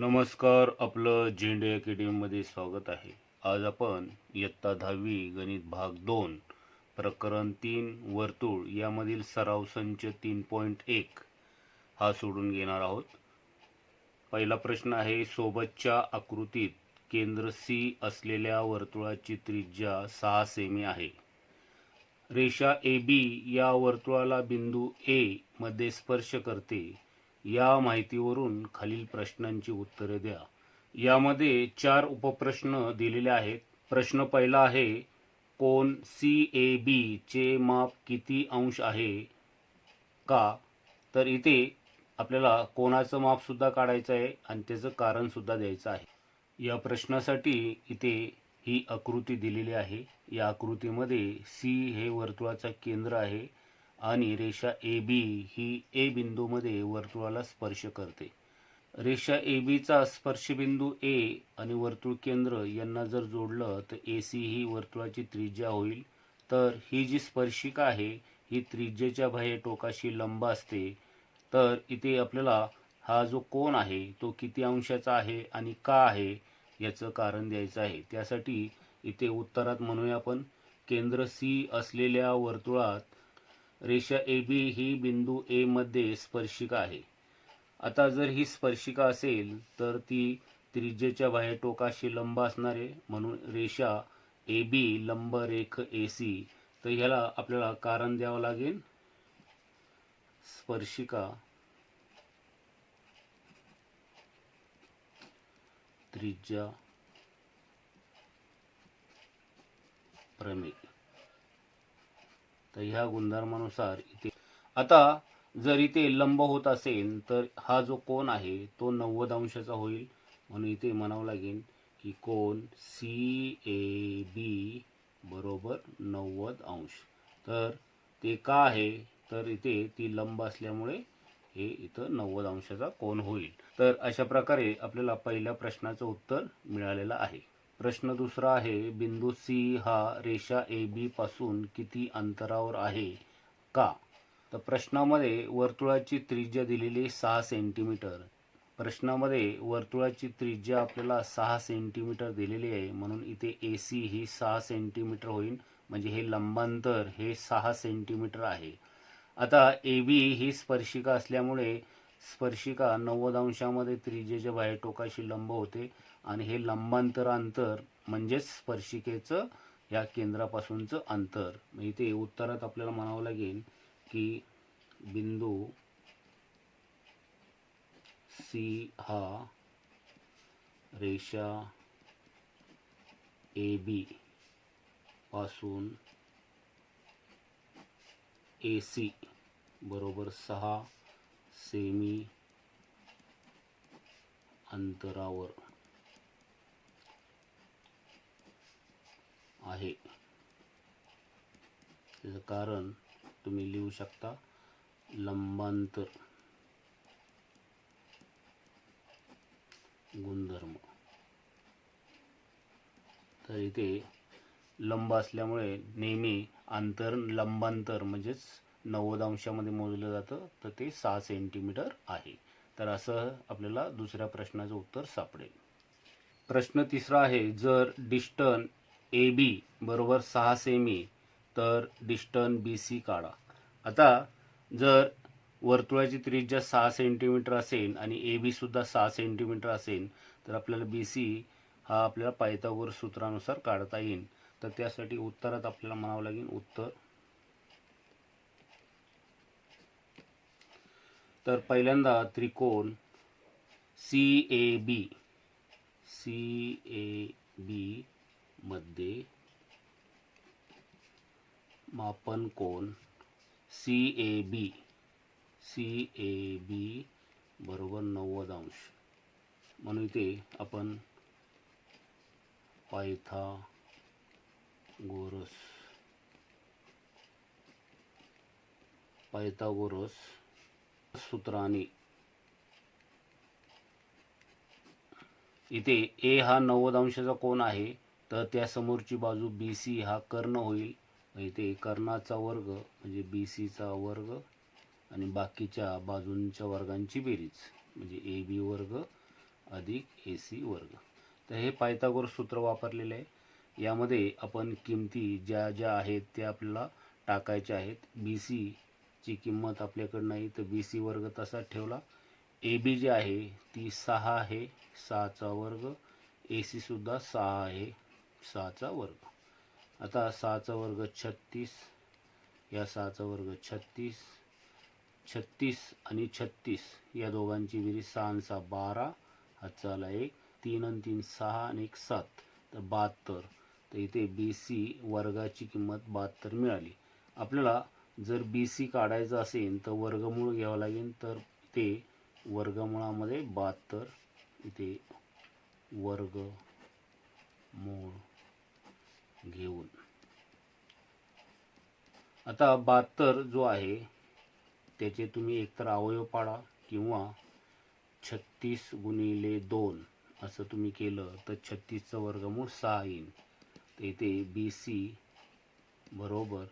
नमस्कार, आपलं झेंडे अकॅडमीमध्ये स्वागत आहे. आज आपण इयत्ता 10वी गणित भाग 2 प्रकरण 3 वर्तुळ यामधील सराव संच 3.1 हा सोडून घेणार आहोत. पहिला प्रश्न आहे, सोबतच्या आकृतीत केंद्र C असलेल्या वर्तुळाची त्रिज्या 6 सेमी आहे. रेषा AB या वर्तुळाला बिंदू A मध्ये स्पर्श करते. या माहितीवरून खालील प्रश्नांची उत्तरे द्या. यामध्ये 4 उपप्रश्न दिलेले आहेत. प्रश्न पहिला आहे, कोन CAB चे माप किती अंश आहे का? तर इथे आपल्याला कोणाचं माप सुद्धा काढायचं आहे आणि त्याचं कारण सुद्धा द्यायचं आहे. या प्रश्नासाठी इथे ही आकृती दिलेली आहे. या आकृतीमध्ये C हे वर्तुळाचा केंद्र आहे आणि रेषा AB ही A बिंदूमध्ये वर्तुळाला स्पर्श करते. रेषा AB चा स्पर्शबिंदू A आणि वर्तुळ केंद्र यांना जर जोडलं तर AC ही वर्तुळाची त्रिज्या होईल. तर ही जी स्पर्शिका आहे ही त्रिज्येच्या बाह्य टोकाशी लंब असते. तर इथे आपल्याला हा जो कोन आहे तो किती अंशाचा आहे आणि का आहे याचं कारण द्यायचं आहे. त्यासाठी इथे उत्तरात म्हणूया आपण, केंद्र C असलेल्या वर्तुळात रेषा AB ही बिंदू A मध्ये स्पर्शिका आहे. आता जर ही स्पर्शिका असेल तर ती त्रिज्येच्या बाह्य टोकाशी लंब असणार आहे, म्हणून रेषा AB लंब रेख AC. तर ह्याला आपल्याला कारण द्यावं लागेल, स्पर्शिका त्रिज्या प्रमेय. तर ह्या गुणधर्मानुसार इथे आता जर इथे लंब होत असेल तर हा जो कोन आहे तो 90 अंशाचा होईल. म्हणून इथे म्हणावं लागेल की कोन CAB बरोबर 90 अंश. तर ते का आहे तर इथे ती लंब असल्यामुळे हे इथं 90 अंशाचा कोन होईल. तर अशा प्रकारे आपल्याला पहिल्या प्रश्नाचं उत्तर मिळालेलं आहे. प्रश्न दुसरा आहे, बिंदू C हा रेषा AB पासून किती अंतरावर आहे का? तर प्रश्नामध्ये वर्तुळाची त्रिज्या दिलेली 6 सेंटीमीटर. प्रश्नामध्ये वर्तुळाची त्रिज्या आपल्याला 6 सेंटीमीटर दिलेली आहे, म्हणून इथे AC ही 6 सेंटीमीटर होईल. म्हणजे हे लंबांतर हे 6 सेंटीमीटर आहे. आता AB ही स्पर्शिका असल्यामुळे स्पर्शिका 90 अंशामध्ये त्रिज्येच्या बाह्य टोकाशी लंब होते आणि हे लंबांतर अंतर म्हणजेच स्पर्शिकेचं या केंद्रापासूनचं अंतर. इथे उत्तरात आपल्याला म्हणावं लागेल की बिंदू C हा रेषा AB पासून AC बरोबर 6 सेमी अंतरावर आहे. त्याचं कारण तुम्ही लिहू शकता, लंबांतर गुणधर्म. तर इथे लंब असल्यामुळे नेहमी अंतर लंबांतर म्हणजेच 90 अंशामध्ये मोजलं जातं, तर ते 6 सेंटीमीटर आहे. तर असं आपल्याला दुसऱ्या प्रश्नाचं उत्तर सापडेल. प्रश्न तिसरा आहे, जर डिस्टन्स AB बरोबर 6 सेमी तर डिस्टन्स BC काढा. आता जर वर्तुळाची त्रिज्या 6 सेंटीमीटर असेल आणि AB सुद्धा 6 सेंटीमीटर असेल तर आपल्याला BC हा आपल्याला पायथागोरस सूत्रानुसार काढता येईल. तर त्यासाठी उत्तरात आपल्याला म्हणावं लागेल उत्तर. तर पहिल्यांदा त्रिकोण CAB मध्ये मापन कोन CAB बरोबर 90 अंश. म्हणून इथे आपण पायथागोरस सूत्राने इथे A हा 90 अंशाचा कोन आहे, तर त्या समोरची बाजू BC हा कर्ण होईल. इथे कर्णाचा वर्ग म्हणजे BC चा वर्ग आणि बाकीच्या बाजूंच्या वर्गांची बेरीज म्हणजे AB वर्ग अधिक AC वर्ग. तर हे पायथागोरस सूत्र वापरलेले आहे. यामध्ये आपण किमती ज्या ज्या आहेत त्या आपल्याला टाकायच्या आहेत. BC ची किंमत आपल्याकडे नाही तर BC वर्ग तसाच ठेवला. AB जी आहे ती 6 आहे, 6चा वर्ग. AC सुद्धा 6 आहे, 6चा वर्ग. आता 6चा वर्ग 36, या 6चा वर्ग 36, 36 आणि 36 या दोघांची बेरीज 6 आणि 6 12, हातचा आला 1, 3 आणि 3 6 आणि 1 7, तर 72. तर इथे BC वर्गाची किंमत 72 मिळाली. आपल्याला जर BC काढायचं असेल तर वर्गमूळ घ्यावं लागेल. तर ते वर्गमुळामध्ये 72 इथे वर्गमूळ घेऊन आता 72 जो आहे त्याचे तुम्ही एकतर अवयव पाडा किंवा 36 गुणिले 2 असं तुम्ही केलं तर 36चं वर्गमूळ 6 येईल. तर इथे BC बरोबर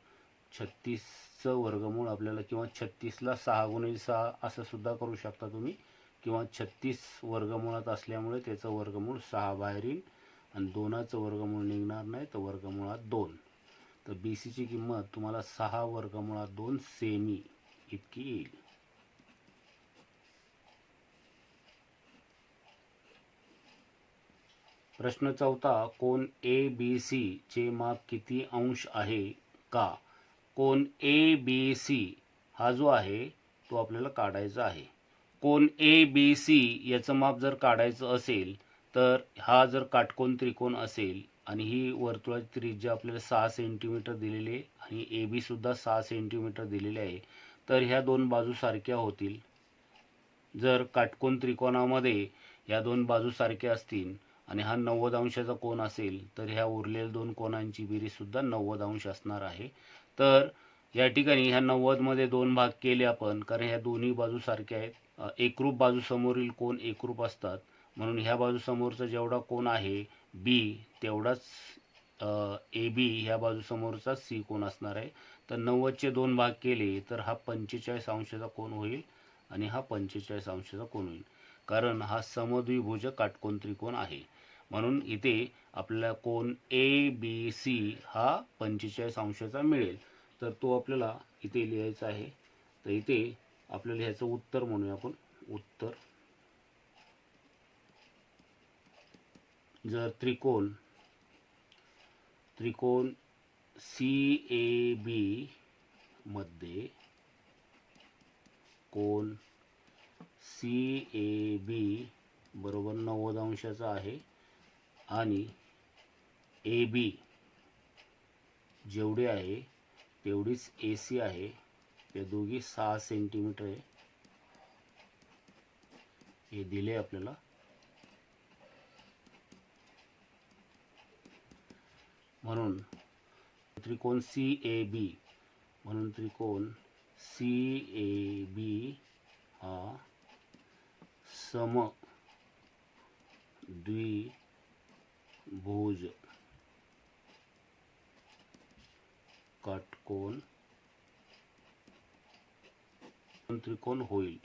36चं वर्गमूळ आपल्याला किंवा 36ला 6 गुणिले 6 असं सुद्धा करू शकता तुम्ही, किंवा 36 वर्गमुळात असल्यामुळे त्याचं वर्गमूळ 6 बाहेर येईल आणि 2चं वर्गमूळ निघणार नाही तर वर्गमुळात 2. तर BC ची किंमत तुम्हाला 6 वर्गमुळात 2 सेमी इतकी येईल. प्रश्न 4, कोन ABC चे माप किती अंश आहे का? कोन ABC हा जो आहे तो आपल्याला काढायचा आहे. कोन ABC याचं माप जर काढायचं असेल तर हा जर काटकोन त्रिकोण असेल आणि ही वर्तुळाची त्रिज्या आपल्याला 6 सेंटीमीटर दिलेली आहे आणि AB सुद्धा 6 सेंटीमीटर दिलेले आहे, तर ह्या दोन बाजू सारख्या होतील. जर काटकोन त्रिकोणामध्ये या दोन बाजू सारख्या असतील आणि हा 90 अंशाचा कोन असेल तर ह्या उरलेल्या दोन कोनांची बेरीज सुद्धा 90 अंश असणार आहे. तर या ठिकाणी ह्या 90 मध्ये दोन भाग केले आपण, कारण ह्या दोन्ही बाजू सारख्या आहेत. एकरूप बाजू समोरील कोन एकरूप असतात, म्हणून ह्या बाजू समोरचा जेवढा कोन आहे B तेवढाच AB ह्या बाजू समोरचा C कोन असणार आहे. तर 90चे दोन भाग केले तर हा 45 अंशाचा कोन होईल आणि हा 45 अंशाचा कोन होईल, कारण हा समद्विभुज काटकोन त्रिकोण आहे. म्हणून इथे आपल्याला कोन ABC हा 45 अंशाचा मिळेल. तर तो आपल्याला इथे लिहायचा आहे. तर इथे आपल्याला ह्याचं उत्तर म्हणूया आपण. उत्तर, जर त्रिकोण CAB मध्ये कोन CAB बरोबर 90 अंशाचा आहे आणि AB जेवढे आहे तेवढीच AC आहे, ते दोघी 6 सेंटीमीटर आहे, हे दिले आपल्याला. म्हणून त्रिकोण CAB, म्हणून त्रिकोण CAB हा समद्विभुज काटकोन त्रिकोण होईल.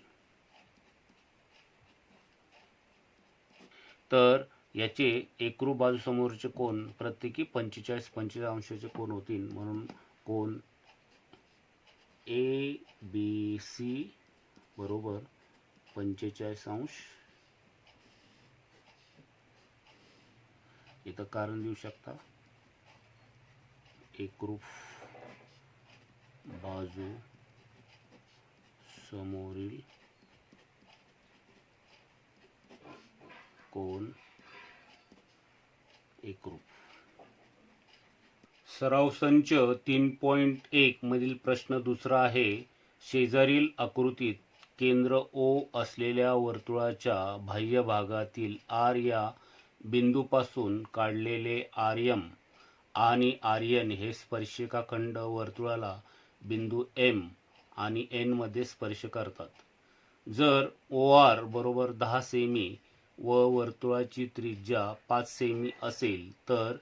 तर याचे एकरूप बाजू समोरचे कोन प्रत्येकी 45 अंशाचे कोन होतील. म्हणून कोन ABC बरोबर 45 अंश. इथं कारण देऊ शकता, एकरूप बाजू समोरील कोन एकरूप. सराव संच 3.1 मधील प्रश्न दुसरा आहे. शेजारील आकृतीत केंद्र O असलेल्या वर्तुळाच्या बाह्य भागातील R या बिंदूपासून काढलेले RM आणि RN हे स्पर्शिकाखंड वर्तुळाला बिंदू M आणि N मध्ये स्पर्श करतात. जर OR बरोबर 10 सेमी व वर्तुळाची त्रिज्या 5 सेमी असेल तर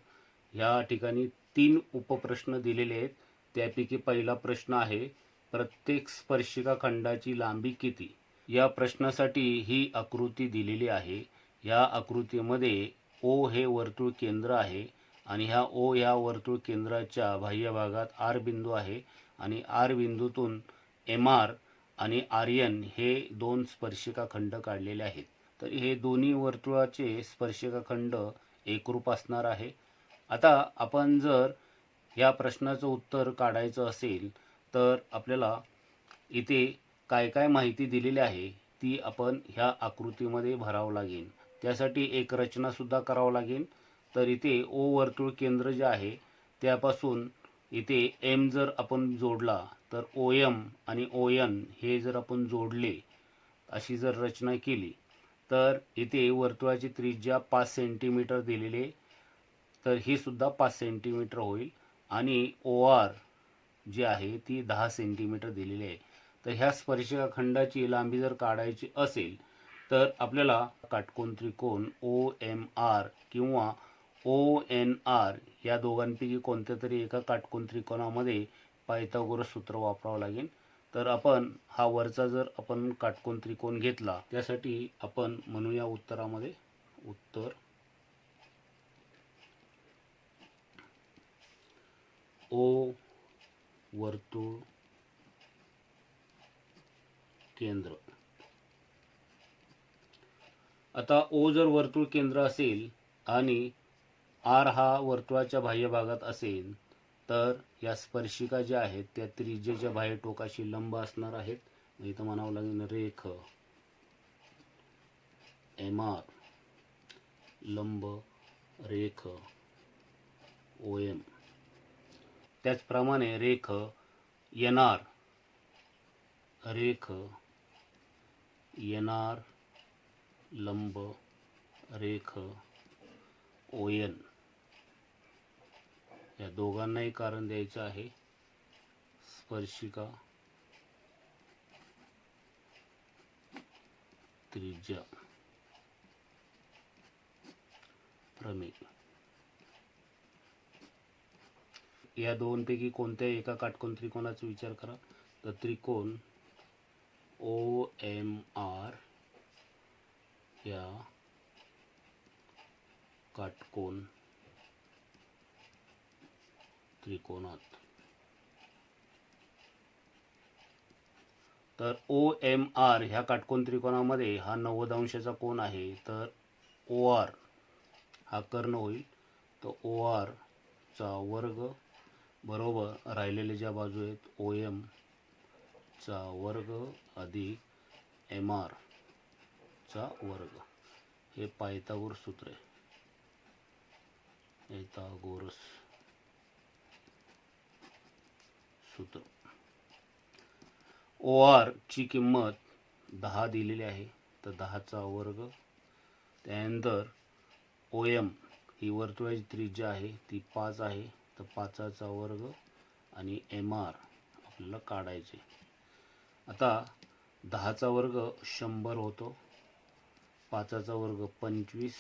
या ठिकाणी 3 उपप्रश्न दिलेले आहेत. त्यापैकी पहिला प्रश्न आहे, प्रत्येक स्पर्शिका खंडाची लांबी किती? या प्रश्नासाठी ही आकृती दिलेली आहे. ह्या आकृतीमध्ये ओ हे वर्तुळ केंद्र आहे आणि ह्या ओ या वर्तुळ केंद्राच्या बाह्य भागात आर बिंदू आहे आणि आर बिंदूतून एम आर आणि आर्यन हे दोन स्पर्शिका खंड काढलेले आहेत. तर हे दोन्ही वर्तुळाचे स्पर्शिका खंड एकरूप असणार आहे. आता आपण जर या प्रश्नाचं उत्तर काढायचं असेल तर आपल्याला इथे काय काय माहिती दिलेली आहे ती आपण ह्या आकृतीमध्ये भरावं लागेल. त्यासाठी एक रचना सुद्धा करावं लागेल. तर इथे ओ वर्तुळ केंद्र जे आहे त्यापासून इथे एम जर आपण जोडला तर ओ एम आणि ओ एन हे जर आपण जोडले अशी जर रचना केली तर इथे वर्तुळाची त्रिज्या 5 सेंटीमीटर दिलेली, तर ही सुद्धा 5 सेंटीमीटर होईल आणि ओ आर जी आहे ती 10 सेंटीमीटर दिलेली आहे. तर ह्या स्पर्शिका खंडाची लांबी जर काढायची असेल तर आपल्याला काटकोन त्रिकोण ओ एम आर किंवा ओ एन आर या दोघांपैकी कोणत्या तरी एका काटकोन त्रिकोणामध्ये पायथागोरस सूत्र वापरावं लागेल. तर आपण हा वरचा जर आपण काटकोन त्रिकोण घेतला त्यासाठी आपण म्हणूया उत्तरामध्ये उत्तर ओ वर्तुळ केंद्र. आता ओ जर वर्तुळ केंद्र असेल आणि आर हा वर्तुळाच्या बाह्य भागात असेल तर या स्पर्शिका ज्या आहेत त्या त्रिज्येच्या बाह्य टोकाशी लंब असणार आहेत. इथं म्हणावं लागेल रेख एम आर लंब रेख ओ एम. त्याचप्रमाणे रेख एन आर लंब रेख ओ एन या दोघांनाही कारण द्यायचं आहे स्पर्शिका त्रिज्या प्रमेय. या दोनपैकी कोणत्याही एका काटकोन त्रिकोणाचा विचार करा. तर त्रिकोण ओ एम आर या काटकोन त्रिकोणात, तर ओ एम आर ह्या काटकोन त्रिकोणामध्ये हा 90 अंशाचा कोन आहे. तर ओ आर हा कर्ण होईल. तर ओ आर चा वर्ग बरोबर राहिलेले ज्या बाजू आहेत ओ एम चा वर्ग अधिक एम आर चा वर्ग. हे पायथागोरस सूत्र आहे. पायथागोरस सूत्र. ओ आर ची किंमत 10 दिलेली आहे. तर 10 चा वर्ग. त्यानंतर ओ एम ही वर्तुळाची त्रिज्या आहे ती 5 आहे. तर 5 चा वर्ग आणि एम आर आपल्याला काढायचे. आता 10 चा वर्ग 100 होतो. 5 चा वर्ग 25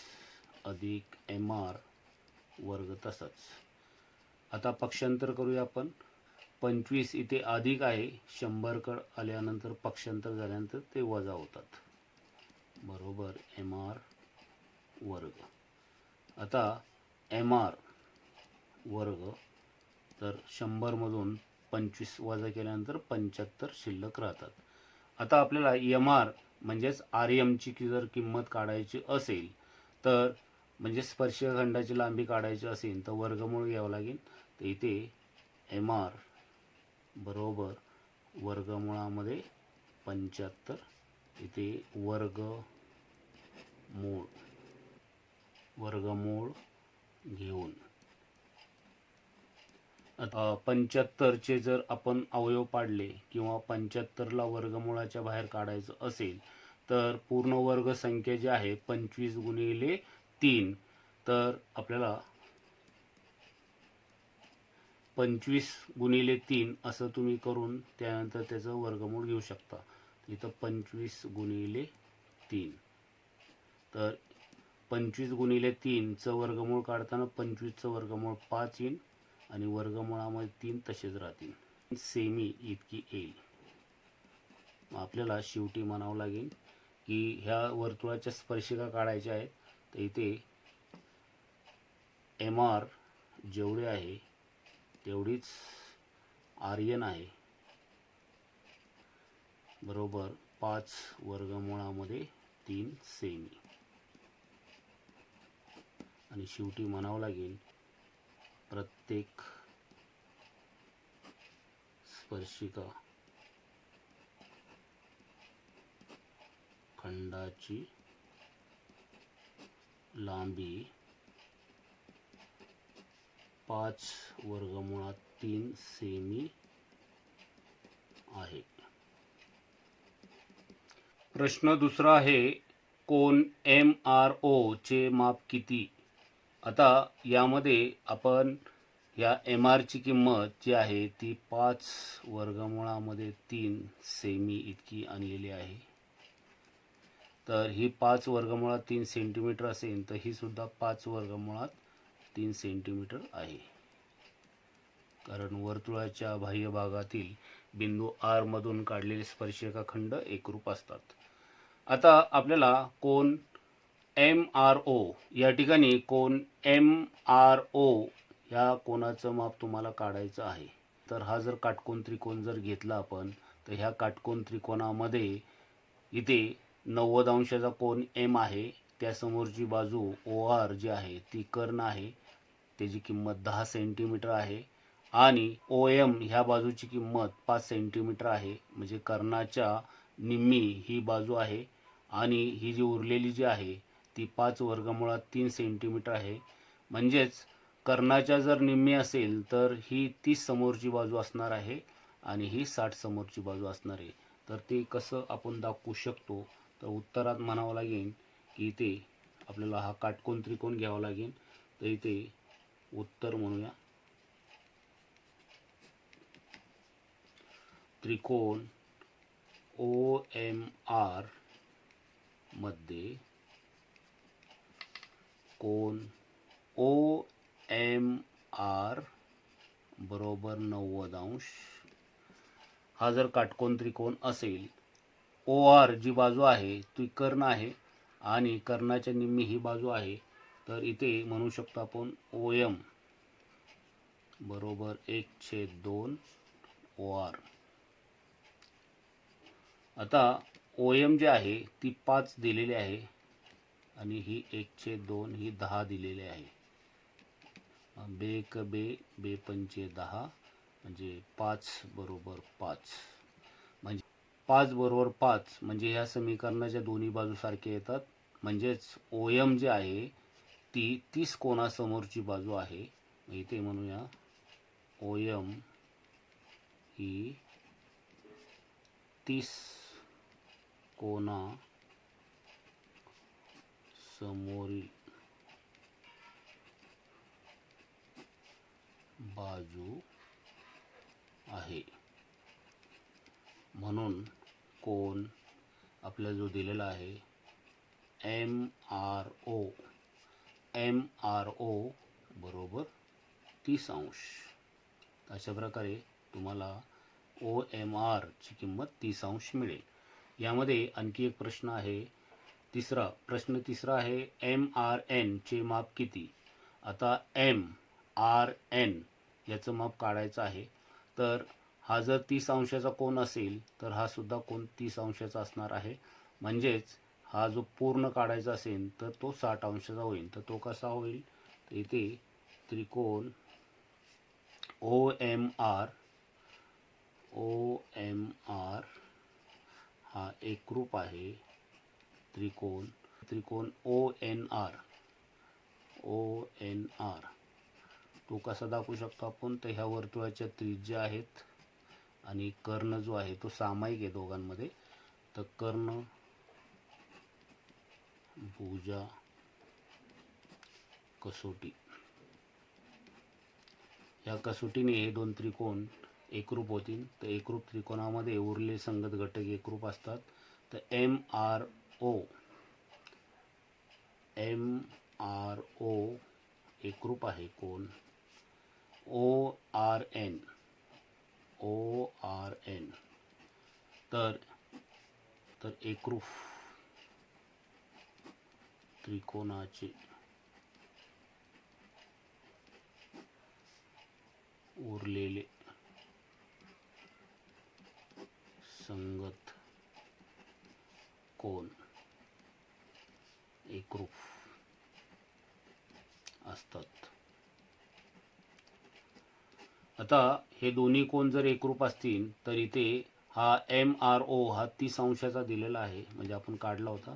अधिक एम आर वर्ग तसाच. आता पक्षांतर करूया आपण. 25 इथे अधिक आहे, 100 कड आल्यानंतर पक्षांतर झाल्यानंतर ते वजा होतात बरोबर एम आर वर्ग. आता एम आर वर्ग तर 100 मधून 25 वजा केल्यानंतर 75 शिल्लक राहतात. आता आपल्याला एम आर म्हणजेच आर एम ची जर किंमत काढायची असेल तर म्हणजे स्पर्शिकाखंडाची लांबी काढायची असेल तर वर्गमूळ घ्यावं लागेल. तर इथे एम आर बरोबर वर्गमुळामध्ये 75 इथे वर्गमूळ घेऊन 75 चे जर आपण अवयव पाडले किंवा 75 ला वर्गमूळाच्या बाहेर काढायचं असेल तर पूर्ण वर्ग संख्या जी आहे 25 गुणिले 3. तर आपल्याला 25 गुणिले 3 असं तुम्ही करून त्यानंतर त्याचं वर्गमूळ घेऊ शकता. इथं 25 गुणिले 3. तर 25 गुणिले 3 चं वर्गमूळ काढताना 25 चं वर्गमूळ 5 येईल आणि वर्गमुळामध्ये 3 तसेच राहतील. सेमी इतकी येईल. आपल्याला शेवटी म्हणावं लागेल की ह्या वर्तुळाच्या स्पर्शिका काढायच्या आहेत. तर इथे MR जेवढे आहे तेवढीच RN आहे, बरोबर 5 वर्गमुळामध्ये 3 सेमी. आणि शेवटी म्हणावं लागेल प्रत्येक स्पर्शिका खंडाची लांबी 5 वर्गमुळात 3 सेमी आहे. प्रश्न दुसरा आहे, कोन MRO चे माप किती? आता यामध्ये आपण या MR ची किंमत जी आहे ती 5 वर्गमुळामध्ये 3 सेमी इतकी आणलेली आहे. तर ही 5 वर्गमुळात 3 सेंटीमीटर असेल तर ही सुद्धा 5 वर्गमुळात 3 सेंटीमीटर आहे, कारण वर्तुळाच्या बाह्य भागातील बिंदू R मधून काढलेले स्पर्शिका खंड एकरूप असतात. आता आपल्याला कोन MRO या ठिकाणी कोन MRO या कोनाचं माप तुम्हाला काढायचं आहे. तर हा जर काटकोन त्रिकोण जर घेतला आपण, तर ह्या काटकोन त्रिकोणामध्ये इथे 90 अंशाचा कोन M आहे, त्यासमोरची बाजू OR जी आहे ती कर्ण आहे, त्याची किंमत 10 सेंटीमीटर आहे. आणि OM ह्या बाजूची किंमत 5 सेंटीमीटर आहे, म्हणजे कर्णाच्या निम्मी ही बाजू आहे. आणि ही जी उरलेली जी आहे ती 5 वर्गमुळात 3 सेंटीमीटर आहे. म्हणजेच कर्णाच्या जर निम्मी असेल तर ही 30 समोरची बाजू असणार आहे आणि ही 60 समोरची बाजू असणार आहे. तर ते कसं आपण दाखवू शकतो? तर उत्तरात म्हणावं लागेल की इथे आपल्याला हा काटकोन त्रिकोण घ्यावा लागेल. तर इथे उत्तर म्हणूया त्रिकोण OMR मध्ये कोन OMR बरोबर 90 अंश हा जर काटकोन त्रिकोण असेल, OR जी बाजू आहे ती कर्ण आहे आणि कर्णाच्या निम्मी ही बाजू आहे, तर इथे म्हणू शकतो आपण OM बरोबर 1/2 OR. आता OM जे आहे ती 5 दिलेली आहे आणि ही 1/2 ही 10 दिलेली आहे. बेक बे बे पंचे 10 म्हणजे 5 बरोबर 5, म्हणजे 5 बरोबर 5 म्हणजे ह्या समीकरणाच्या दोन्ही बाजू सारख्या येतात. म्हणजेच OM जे आहे ती 30 कोनासमोरची बाजू आहे. इथे म्हणूया OM ही 30 कोना समोरील बाजू आहे. म्हणून कोन आपल्याला जो दिलेला आहे MRO बरोबर 30 अंश. अशा प्रकारे तुम्हाला OMR ची किंमत 30 अंश मिळेल. यामध्ये आणखी एक प्रश्न आहे, प्रश्न तिसरा आहे, MRN चे माप किती? आता MRN याचं माप काढायचं आहे. तर हा जर 30 अंशाचा कोन असेल तर हा सुद्धा कोन 30 अंशाचा असणार आहे. म्हणजेच हा जो पूर्ण काढायचा असेल तर तो 60 अंशाचा होईल. तर तो कसा होईल? तर इथे त्रिकोण OMR हा एकरूप आहे त्रिकोण ONR तो कसा दाखवू शकतो आपण? तर ह्या वर्तुळाच्या त्रिज्या आहेत आणि कर्ण जो आहे तो सामायिक आहे दोघांमध्ये. तर कर्ण भुजा कसोटी, या कसोटीने हे दोन त्रिकोण एकरूप होतील. तर एकरूप त्रिकोणामध्ये उरलेले संगत घटक एकरूप असतात. तर MRO एकरूप आहे कोन ORN तर एकरूप त्रिकोणाचे उरलेले संगत कोन एकरूप असतात. आता हे दोन्ही कोन जर एकरूप असतील तर इथे हा MRO हा 30 अंशाचा दिलेला आहे, म्हणजे आपण काढला होता.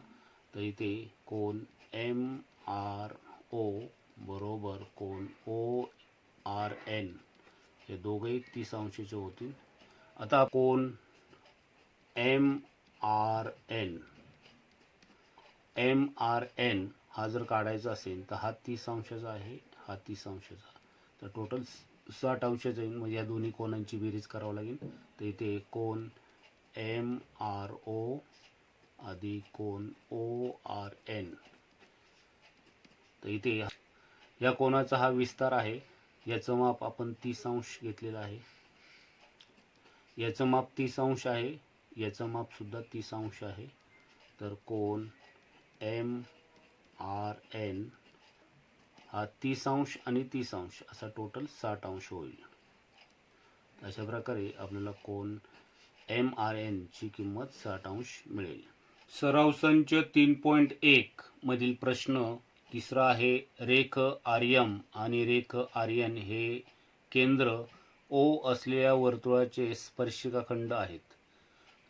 तर इथे कोन MRO बरोबर कोन ORN हे दोघेही 30 अंशाचे होतील. आता कोन MRN हा जर काढायचा असेल तर हा 30 अंशाचा आहे, हा 30 अंशाचा, तर टोटल 60 अंशाचा येईल. म्हणजे या दोन्ही कोनांची बेरीज करावं लागेल. तर इथे कोन MRO अधिक कोन ORN, तर इथे या कोनाचा हा विस्तार आहे, याचं माप आपण 30 अंश घेतलेलं आहे. याचं माप 30 अंश आहे, याचं माप सुद्धा 30 अंश आहे. तर कोन MRN हा 30 अंश आणि 30 अंश असा टोटल 60 अंश होईल. अशा प्रकारे आपल्याला कोन MRN ची किंमत 60 अंश मिळेल. सराव संच 3.1 मधील प्रश्न तिसरा आहे, रेख आर्यम आणि रेख आर्यन हे केंद्र O असलेल्या वर्तुळाचे स्पर्शिकाखंड आहेत.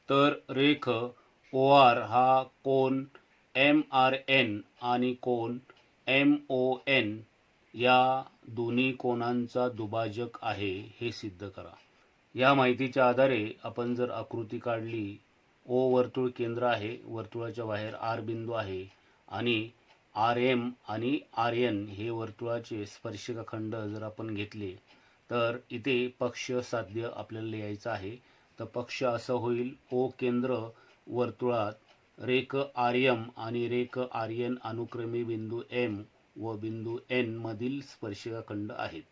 तर रेख OR हा कोन MRN आणि कोन MON या दोन्ही कोनांचा दुभाजक आहे हे सिद्ध करा. या माहितीच्या आधारे आपण जर आकृती काढली, O वर्तुळ केंद्र आहे, वर्तुळाच्या बाहेर R बिंदू आहे आणि RM आणि RN हे वर्तुळाचे स्पर्शिकाखंड जर आपण घेतले तर इथे पक्ष साध्य आपल्याला लिहायचं आहे. तर पक्ष असं होईल, O केंद्र वर्तुळात रेख आर्यम आणि रेख आर्यन अनुक्रमे बिंदू M व बिंदू N मधील स्पर्शिकाखंड आहेत.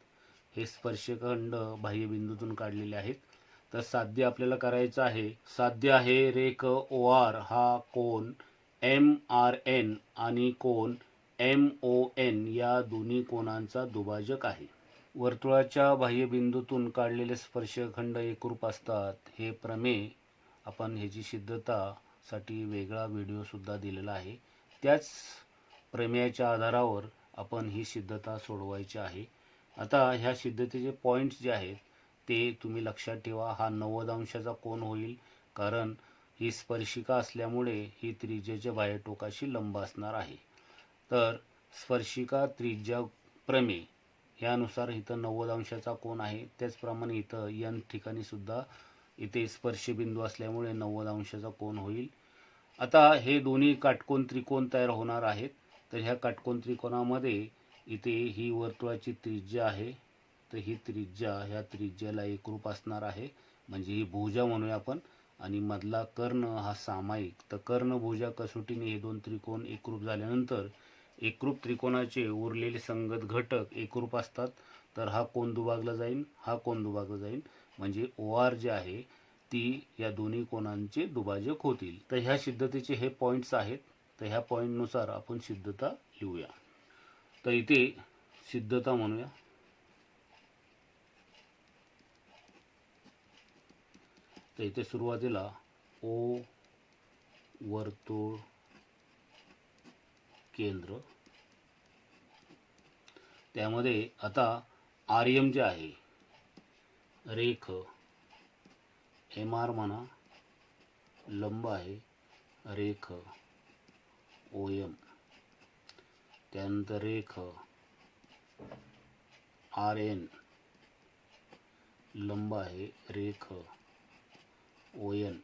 हे स्पर्शिकाखंड बाह्य बिंदूतून काढलेले आहेत. तर साध्य आपल्याला करायचं आहे. साध्य आहे, रेख OR हा कोन MRN आणि कोन MON या दोन्ही कोनांचा दुभाजक आहे. वर्तुळाच्या बाह्य बिंदूतून काढलेले स्पर्शखंड एकरूप असतात हे प्रमेय आपण ह्याची सिद्धतासाठी वेगळा व्हिडिओ सुद्धा दिलेला आहे. त्याच प्रमेयाच्या आधारावर आपण ही सिद्धता सोडवायची आहे. आता ह्या सिद्धतेचे पॉईंट्स जे आहेत ते तुम्ही लक्षात ठेवा. हा 90 अंशाचा कोन होईल, कारण ही स्पर्शिका असल्यामुळे ही त्रिज्येच्या बाह्य टोकाशी लंब असणार आहे. तर स्पर्शिका त्रिज्या प्रमेय यानुसार इथं 90 अंशाचा कोन आहे. त्याचप्रमाणे इथं N ठिकाणी सुद्धा इथे स्पर्शबिंदू असल्यामुळे 90 अंशाचा कोन होईल. आता हे दोन्ही काटकोन त्रिकोण तयार होणार आहेत. तर ह्या काटकोन त्रिकोणामध्ये इथे ही वर्तुळाची त्रिज्या आहे, तर ही त्रिज्या ह्या त्रिज्याला एकरूप असणार आहे, म्हणजे ही भुजा म्हणूया आपण. आणि मधला कर्ण हा सामायिक. तर कर्ण भुजा कसोटीने हे दोन त्रिकोण एकरूप झाल्यानंतर एकरूप त्रिकोणाचे उरलेले संगत घटक एकरूप असतात. तर हा कोन दुभागला जाईल, हा कोन दुभागला जाईल, म्हणजे OR जे आहे ती या दोन्ही कोनांचे दुभाजक होतील. तर ह्या सिद्धतेचे हे पॉईंट्स आहेत. तर ह्या पॉईंटनुसार आपण सिद्धता लिहूया. तर इथे सिद्धता म्हणूया. तर इथे सुरुवातीला O वर्तुळ केंद्र, त्यामध्ये आता आर्यम जे आहे, रेख MR म्हणा, लंब आहे रेख OM, त्यानंतर रेख RN, लंब आहे रेख ON.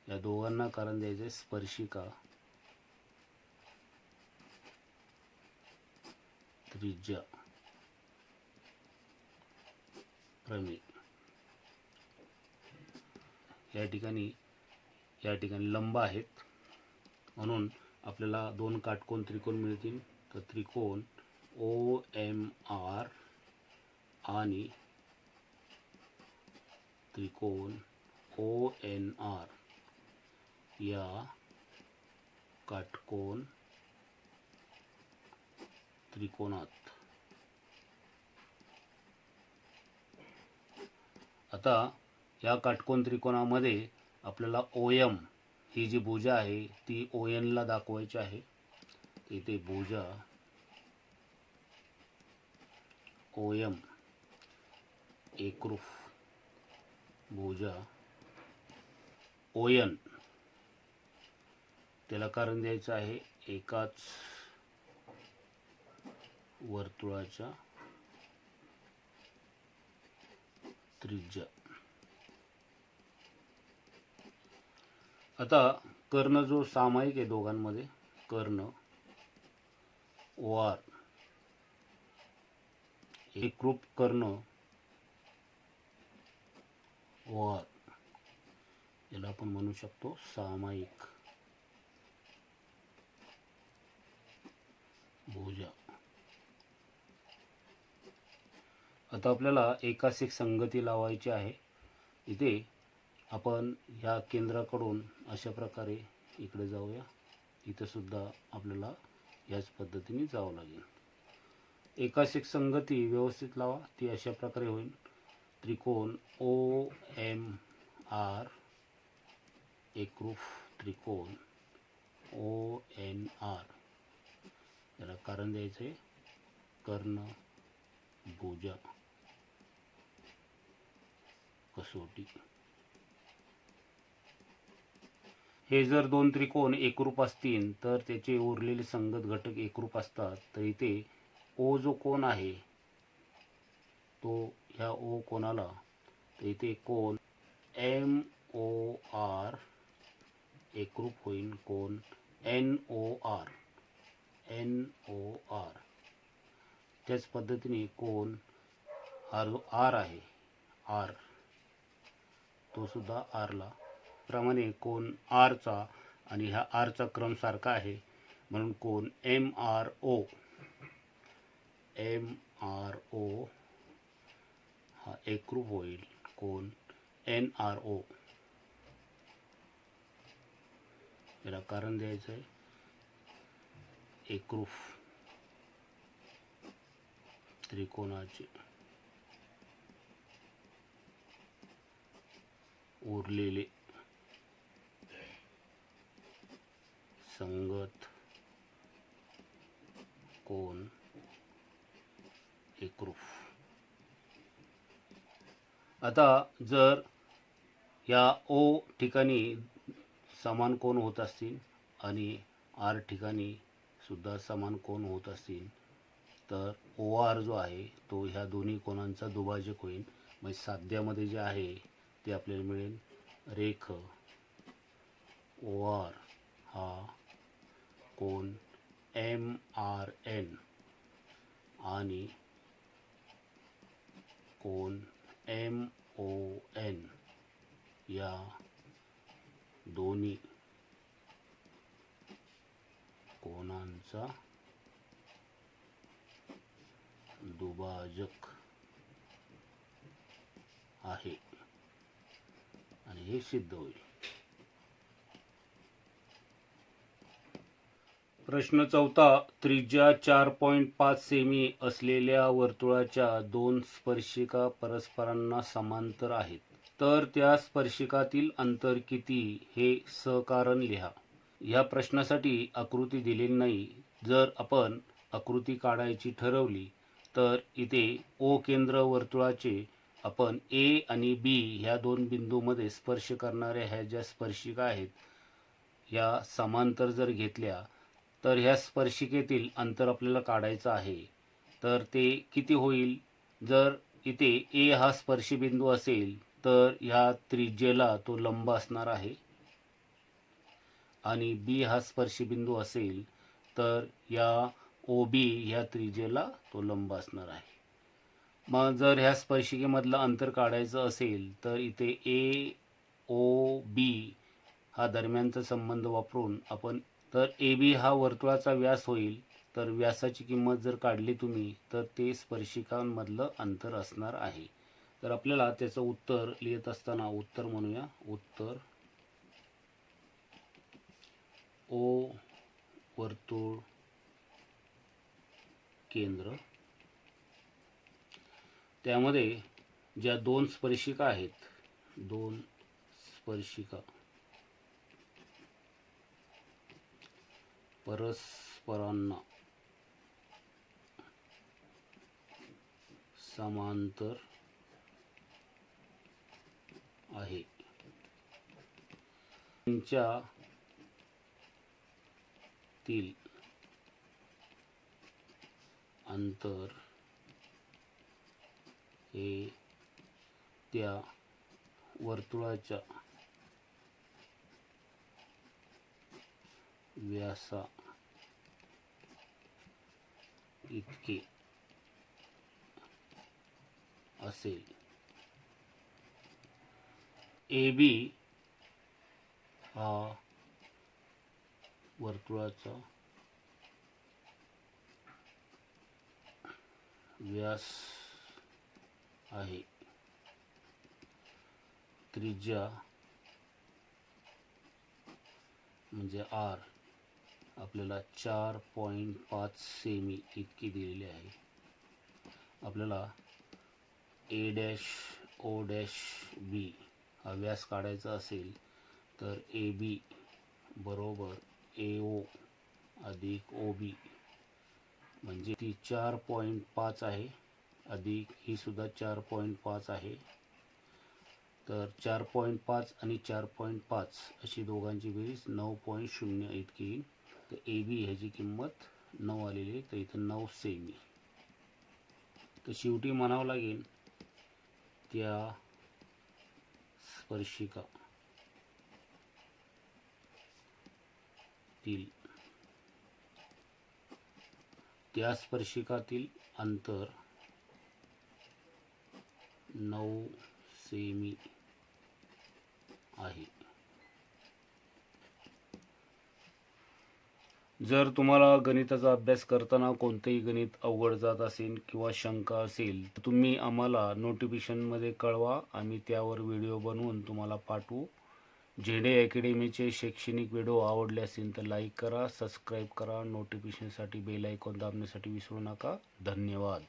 या दोघांना कारण द्यायचे स्पर्शिका त्रिज्या प्रमेय. या ठिकाणी लंब आहेत, म्हणून आपल्याला दोन काटकोन त्रिकोण मिळतील. तर त्रिकोण OMR आणि त्रिकोण ONR या काटकोन त्रिकोणात. आता या काटकोन त्रिकोणामध्ये आपल्याला OM ही जी भुजा आहे ती ON ला दाखवायची आहे. इथे भुजा OM एकरूप भुजा ON, त्याला कारण द्यायचं आहे एकाच वर्तुळाच्या त्रिज्या. आता कर्ण जो सामायिक आहे दोघांमध्ये, कर्ण OR एकरूप कर्ण OR, याला आपण म्हणू शकतो सामायिक भुजा. आता आपल्याला एकास-एक संगती लावायची आहे. इथे आपण ह्या केंद्राकडून अशा प्रकारे इकडे जाऊया. इथं सुद्धा आपल्याला याच पद्धतीने जावं लागेल. एकास-एक संगती व्यवस्थित लावा. ती अशा प्रकारे होईल. त्रिकोण OMR एकरूप त्रिकोण ONR, याला कारण द्यायचं आहे कर्ण भुजा कसोटी. हे जर दोन त्रिकोण एकरूप असतील तर त्याचे उरलेले संगत घटक एकरूप असतात. तर इथे O जो कोन आहे तो ह्या O कोणाला, तर इथे कोन MOR एकरूप होईल कोन NOR. त्याच पद्धतीने कोन हा जो R आहे R, तो सुद्धा R ला प्रमाणे कोन R चा आणि ह्या R चा क्रम सारखा आहे म्हणून कोन MRO हा एकरूप होईल कोन NRO. याला कारण द्यायचं आहे एकरूप त्रिकोणाचे उरलेले संगत कोन एकरूप. आता जर या O ठिकाणी समान कोन होत असतील आणि R ठिकाणी सुद्धा समान कोन होत असतील तर OR जो आहे तो ह्या दोन्ही कोनांचा दुभाजक होईल. म्हणजे साध्यामध्ये जे आहे ते आपल्याला मिळेल रेख OR हा कोन MRN आणि कोन MON या दोन्ही कोनांचा दुभाजक आहे आणि हे सिद्ध होईल. प्रश्न 4. त्रिज्या 4.5 सेमी असलेल्या वर्तुळाच्या दोन स्पर्शिका परस्परांना समांतर आहेत. तर त्या स्पर्शिकातील अंतर किती हे सकारण लिहा. ह्या प्रश्नासाठी आकृती दिलेली नाही. जर आपण आकृती काढायची ठरवली तर इथे O केंद्र वर्तुळाचे आपण A आणि B ह्या दोन बिंदूमध्ये स्पर्श करणाऱ्या ह्या ज्या स्पर्शिका आहेत ह्या समांतर जर घेतल्या तर ह्या स्पर्शिकेतील अंतर आपल्याला काढायचं आहे. तर ते किती होईल? जर इथे A हा स्पर्शबिंदू असेल तर ह्या त्रिज्येला तो लंब असणार आहे आणि B हा स्पर्शबिंदू असेल तर या OB ह्या त्रिज्येला तो लंब असणार आहे. मग जर ह्या स्पर्शिकेमधलं अंतर काढायचं असेल तर इथे AOB हा दरम्यानचा संबंध वापरून आपण, तर AB हा वर्तुळाचा व्यास होईल. तर व्यासाची किंमत जर काढली तुम्ही तर ते स्पर्शिकांमधलं अंतर असणार आहे. तर आपल्याला त्याचं उत्तर लिहित असताना उत्तर म्हणूया. उत्तर OB वर्तुळ केंद्र, त्यामध्ये ज्या दोन स्पर्शिका आहेत, दोन स्पर्शिका परस्परांना समांतर आहे, त्यांच्यातील अंतर हे त्या वर्तुळाच्या व्यासा इतके असेल. AB हा वर्तुळाचा व्यास आहे. त्रिज्या म्हणजे R आपल्याला 4.5 सेमी इतकी दिलेली आहे. आपल्याला A-O-B हा व्यास काढायचा असेल तर AB बरोबर AO अधिक OB म्हणजे ती 4.5 आहे, अधिक ही सुद्धा 4.5 आहे. तर 4.5 आणि 4.5 अशी दोघांची बेरीज 9.0 इतकी येईल. तर AB ह्याची किंमत 9 आलेली आहे, तर इथं 9 सेमी. तर शेवटी म्हणावं लागेल त्या स्पर्शिका त्या स्पर्शिकातील अंतर 9 सेमी आहे. जर तुम्हाला गणिताचा अभ्यास करताना कोणतेही गणित अवघड जात असेल किंवा शंका असेल तर तुम्ही आम्हाला नोटिफिकेशनमध्ये कळवा. आम्ही त्यावर व्हिडिओ बनवून तुम्हाला पाठवू. झेंडे अकॅडमीचे शैक्षणिक व्हिडिओ आवडले असेल तर लाईक करा, सबस्क्राईब करा. नोटिफिकेशनसाठी बेल आयकॉन दाबण्यासाठी विसरू नका. धन्यवाद.